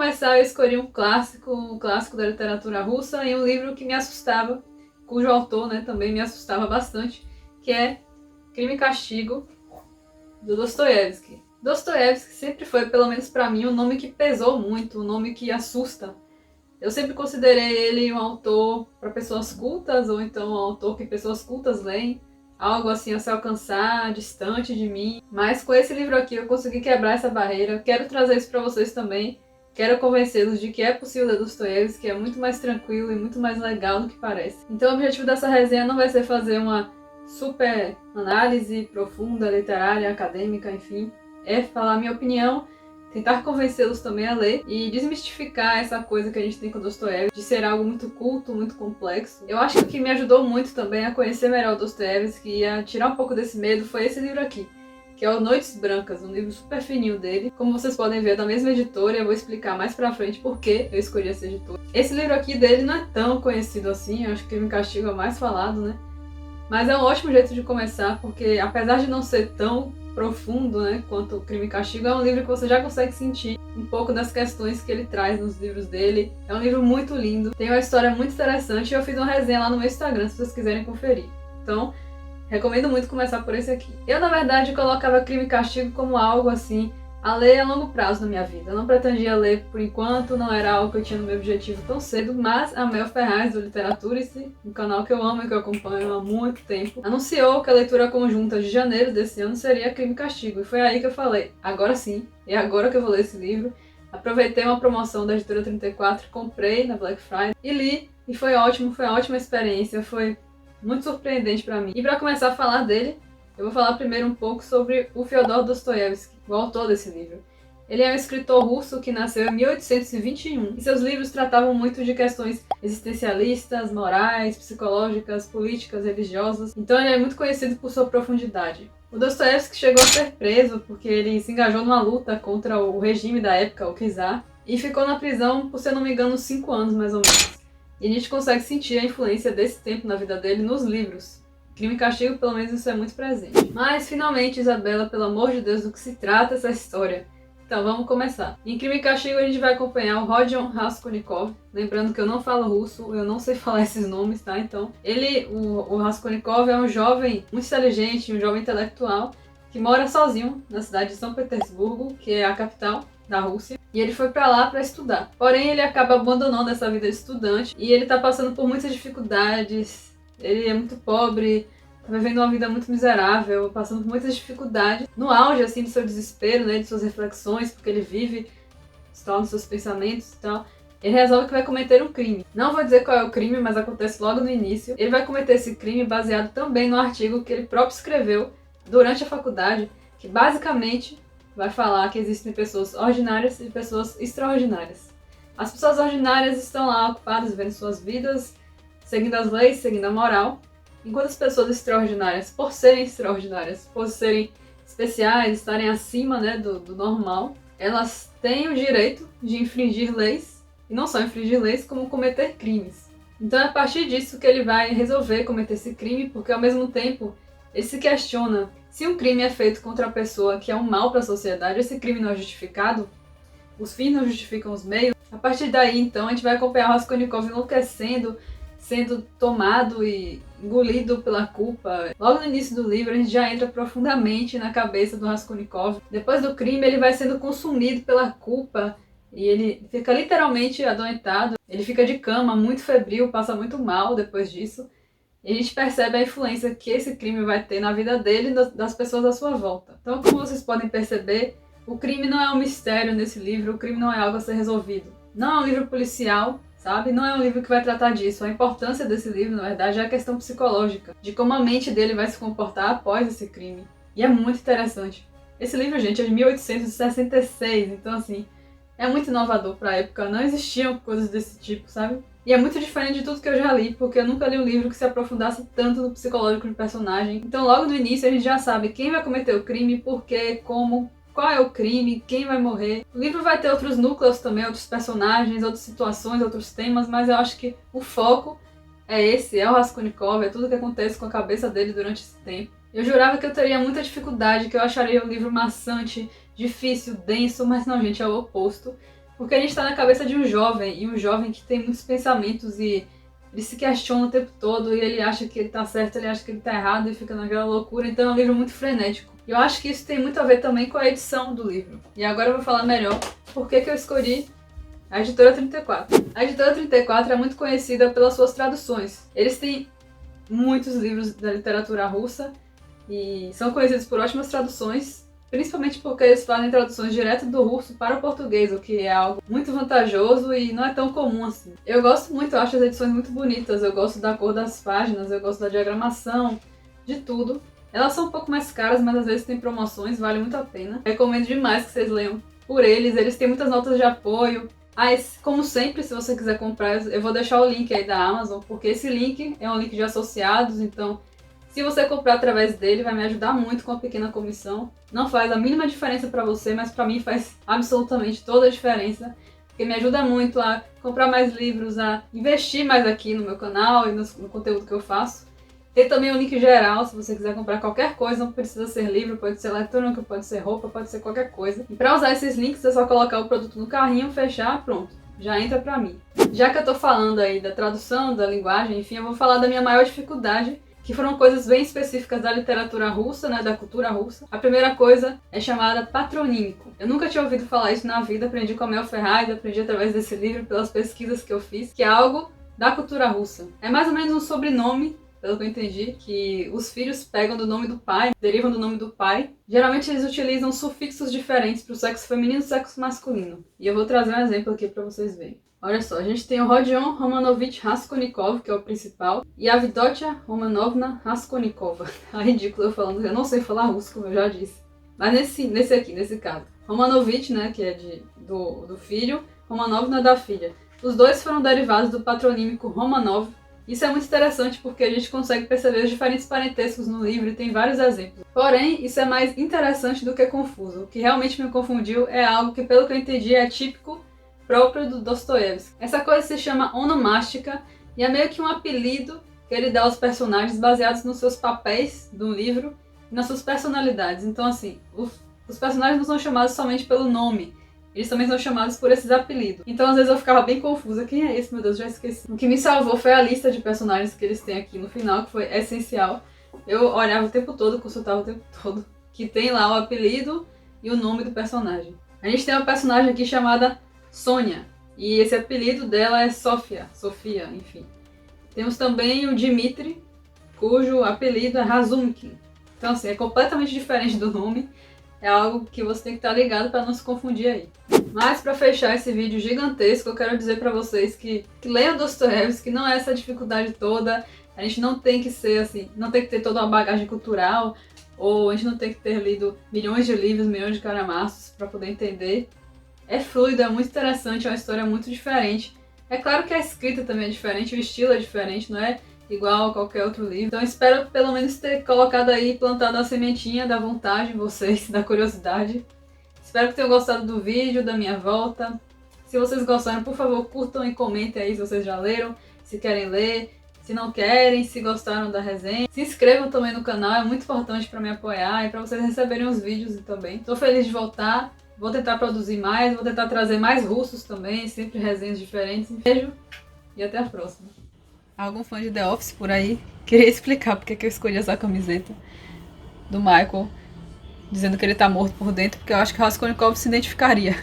começar, eu escolhi um clássico da literatura russa e um livro que me assustava, cujo autor, né, também me assustava bastante, que é Crime e Castigo, do Dostoiévski. Dostoiévski sempre foi, pelo menos pra mim, um nome que pesou muito, um nome que assusta. Eu sempre considerei ele um autor para pessoas cultas, ou então um autor que pessoas cultas leem, algo assim a se alcançar, distante de mim. Mas com esse livro aqui eu consegui quebrar essa barreira. Quero trazer isso para vocês também. Quero convencê-los de que é possível ler Dostoiévski, que é muito mais tranquilo e muito mais legal do que parece. Então o objetivo dessa resenha não vai ser fazer uma super análise profunda, literária, acadêmica, enfim. É falar a minha opinião, tentar convencê-los também a ler e desmistificar essa coisa que a gente tem com Dostoiévski de ser algo muito culto, muito complexo. Eu acho que o que me ajudou muito também a conhecer melhor o Dostoiévski e a tirar um pouco desse medo foi esse livro aqui, que é o Noites Brancas, um livro super fininho dele. Como vocês podem ver, é da mesma editora, e eu vou explicar mais pra frente por que eu escolhi essa editora. Esse livro aqui dele não é tão conhecido assim, eu acho que Crime e Castigo é o mais falado, né? Mas é um ótimo jeito de começar, porque apesar de não ser tão profundo, né, quanto o Crime e Castigo, é um livro que você já consegue sentir um pouco das questões que ele traz nos livros dele. É um livro muito lindo, tem uma história muito interessante e eu fiz uma resenha lá no meu Instagram, se vocês quiserem conferir. Então, recomendo muito começar por esse aqui. Eu, na verdade, colocava Crime e Castigo como algo assim, a ler a longo prazo na minha vida. Eu não pretendia ler por enquanto, não era algo que eu tinha no meu objetivo tão cedo, mas a Mel Ferraz, do Literaturice, um canal que eu amo e que eu acompanho há muito tempo, anunciou que a leitura conjunta de janeiro desse ano seria Crime e Castigo. E foi aí que eu falei, agora sim, é agora que eu vou ler esse livro. Aproveitei uma promoção da Editora 34, comprei na Black Friday e li, e foi ótimo, foi uma ótima experiência, foi muito surpreendente pra mim. E pra começar a falar dele, eu vou falar primeiro um pouco sobre o Fyodor Dostoiévski, o autor desse livro. Ele é um escritor russo que nasceu em 1821 e seus livros tratavam muito de questões existencialistas, morais, psicológicas, políticas, religiosas. Então ele é muito conhecido por sua profundidade. O Dostoiévski chegou a ser preso porque ele se engajou numa luta contra o regime da época, o czar, e ficou na prisão por, se eu não me engano, 5 anos mais ou menos. E a gente consegue sentir a influência desse tempo na vida dele nos livros. Crime e Castigo, pelo menos isso é muito presente. Mas, finalmente, Isabela, pelo amor de Deus, do que se trata essa história? Então, vamos começar. Em Crime e Castigo, a gente vai acompanhar o Rodion Raskolnikov. Lembrando que eu não falo russo, eu não sei falar esses nomes, tá? Então, o Raskolnikov é um jovem muito inteligente, um jovem intelectual, que mora sozinho na cidade de São Petersburgo, que é a capital da Rússia, e ele foi pra lá pra estudar. Porém, ele acaba abandonando essa vida de estudante, e ele tá passando por muitas dificuldades. Ele é muito pobre, tá vivendo uma vida muito miserável, passando por muitas dificuldades. No auge, assim, do seu desespero, né, de suas reflexões, porque ele vive só nos seus pensamentos e tal, ele resolve que vai cometer um crime. Não vou dizer qual é o crime, mas acontece logo no início. Ele vai cometer esse crime baseado também no artigo que ele próprio escreveu durante a faculdade, que basicamente vai falar que existem pessoas ordinárias e pessoas extraordinárias. As pessoas ordinárias estão lá ocupadas vivendo suas vidas, seguindo as leis, seguindo a moral, enquanto as pessoas extraordinárias, por serem extraordinárias, por serem especiais, estarem acima, né, do normal, elas têm o direito de infringir leis, e não só infringir leis, como cometer crimes. Então é a partir disso que ele vai resolver cometer esse crime, porque ao mesmo tempo ele se questiona se um crime é feito contra a pessoa que é um mal para a sociedade, esse crime não é justificado, os fins não justificam os meios. A partir daí, então, a gente vai acompanhar o Raskolnikov enlouquecendo, sendo tomado e engolido pela culpa. Logo no início do livro, a gente já entra profundamente na cabeça do Raskolnikov. Depois do crime, ele vai sendo consumido pela culpa e ele fica literalmente adoentado. Ele fica de cama, muito febril, passa muito mal depois disso. E a gente percebe a influência que esse crime vai ter na vida dele e das pessoas à sua volta. Então, como vocês podem perceber, o crime não é um mistério nesse livro, o crime não é algo a ser resolvido. Não é um livro policial, sabe? Não é um livro que vai tratar disso. A importância desse livro, na verdade, é a questão psicológica, de como a mente dele vai se comportar após esse crime. E é muito interessante. Esse livro, gente, é de 1866, então, assim, é muito inovador para a época. Não existiam coisas desse tipo, sabe? E é muito diferente de tudo que eu já li, porque eu nunca li um livro que se aprofundasse tanto no psicológico do personagem. Então, logo no início, a gente já sabe quem vai cometer o crime, por quê, como, qual é o crime, quem vai morrer. O livro vai ter outros núcleos também, outros personagens, outras situações, outros temas, mas eu acho que o foco é esse, é o Raskolnikov, é tudo que acontece com a cabeça dele durante esse tempo. Eu jurava que eu teria muita dificuldade, que eu acharia o livro maçante, difícil, denso, mas não, gente, é o oposto. Porque a gente tá na cabeça de um jovem, e um jovem que tem muitos pensamentos e ele se questiona o tempo todo, e ele acha que ele tá certo, ele acha que ele tá errado, e fica naquela loucura. Então é um livro muito frenético. E eu acho que isso tem muito a ver também com a edição do livro. E agora eu vou falar melhor por que eu escolhi a Editora 34. A Editora 34 é muito conhecida pelas suas traduções. Eles têm muitos livros da literatura russa e são conhecidos por ótimas traduções, principalmente porque eles fazem traduções direto do russo para o português, o que é algo muito vantajoso e não é tão comum assim. Eu gosto muito, eu acho as edições muito bonitas, eu gosto da cor das páginas, eu gosto da diagramação, de tudo. Elas são um pouco mais caras, mas às vezes tem promoções, vale muito a pena. Recomendo demais que vocês leiam por eles, eles têm muitas notas de apoio. Como sempre, se você quiser comprar, eu vou deixar o link aí da Amazon, porque esse link é um link de associados, então se você comprar através dele, vai me ajudar muito com a pequena comissão. Não faz a mínima diferença para você, mas para mim faz absolutamente toda a diferença, porque me ajuda muito a comprar mais livros, a investir mais aqui no meu canal e no conteúdo que eu faço. Tem também o link geral, se você quiser comprar qualquer coisa, não precisa ser livro, pode ser eletrônico, pode ser roupa, pode ser qualquer coisa. E para usar esses links é só colocar o produto no carrinho, fechar, pronto, já entra para mim. Já que eu tô falando aí da tradução, da linguagem, enfim, eu vou falar da minha maior dificuldade, que foram coisas bem específicas da literatura russa, né, da cultura russa. A primeira coisa é chamada patronímico. Eu nunca tinha ouvido falar isso na vida, aprendi com a Mel Ferraz, aprendi através desse livro, pelas pesquisas que eu fiz, que é algo da cultura russa. É mais ou menos um sobrenome, pelo que eu entendi, que os filhos pegam do nome do pai, derivam do nome do pai. Geralmente eles utilizam sufixos diferentes para o sexo feminino e o sexo masculino. E eu vou trazer um exemplo aqui para vocês verem. Olha só, a gente tem o Rodion Romanovich Raskolnikov, que é o principal, e a Avdotya Romanovna Raskolnikova. Tá ridículo eu falando, eu não sei falar russo, como eu já disse. Mas nesse caso. Romanovich, né, que é do filho, Romanovna da filha. Os dois foram derivados do patronímico Romanov. Isso é muito interessante porque a gente consegue perceber os diferentes parentescos no livro e tem vários exemplos. Porém, isso é mais interessante do que confuso. O que realmente me confundiu é algo que, pelo que eu entendi, é típico próprio do Dostoiévski. Essa coisa se chama onomástica e é meio que um apelido que ele dá aos personagens baseados nos seus papéis do livro e nas suas personalidades. Então, assim, os personagens não são chamados somente pelo nome, eles também são chamados por esses apelidos. Então, às vezes, eu ficava bem confusa. Quem é esse? Meu Deus, já esqueci. O que me salvou foi a lista de personagens que eles têm aqui no final, que foi essencial. Eu olhava o tempo todo, consultava o tempo todo, que tem lá o apelido e o nome do personagem. A gente tem uma personagem aqui chamada Sônia, e esse apelido dela é Sofia, enfim. Temos também o Dmitri, cujo apelido é Razumkin. Então, assim, é completamente diferente do nome. É algo que você tem que estar ligado para não se confundir aí. Mas para fechar esse vídeo gigantesco, eu quero dizer para vocês que leiam Dostoiévski, que não é essa dificuldade toda. A gente não tem que ser assim, não tem que ter toda uma bagagem cultural, ou a gente não tem que ter lido milhões de livros, milhões de calhamaços para poder entender. É fluido, é muito interessante, é uma história muito diferente. É claro que a escrita também é diferente, o estilo é diferente, não é igual a qualquer outro livro. Então espero pelo menos ter colocado aí, plantado a sementinha da vontade em vocês, da curiosidade. Espero que tenham gostado do vídeo, da minha volta. Se vocês gostaram, por favor, curtam e comentem aí se vocês já leram, se querem ler, se não querem, se gostaram da resenha. Se inscrevam também no canal, é muito importante para me apoiar e para vocês receberem os vídeos também. Estou feliz de voltar, vou tentar produzir mais, vou tentar trazer mais russos também, sempre resenhas diferentes. Um beijo e até a próxima. Algum fã de The Office por aí queria explicar porque que eu escolhi essa camiseta do Michael, dizendo que ele tá morto por dentro, porque eu acho que o Raskolnikov se identificaria.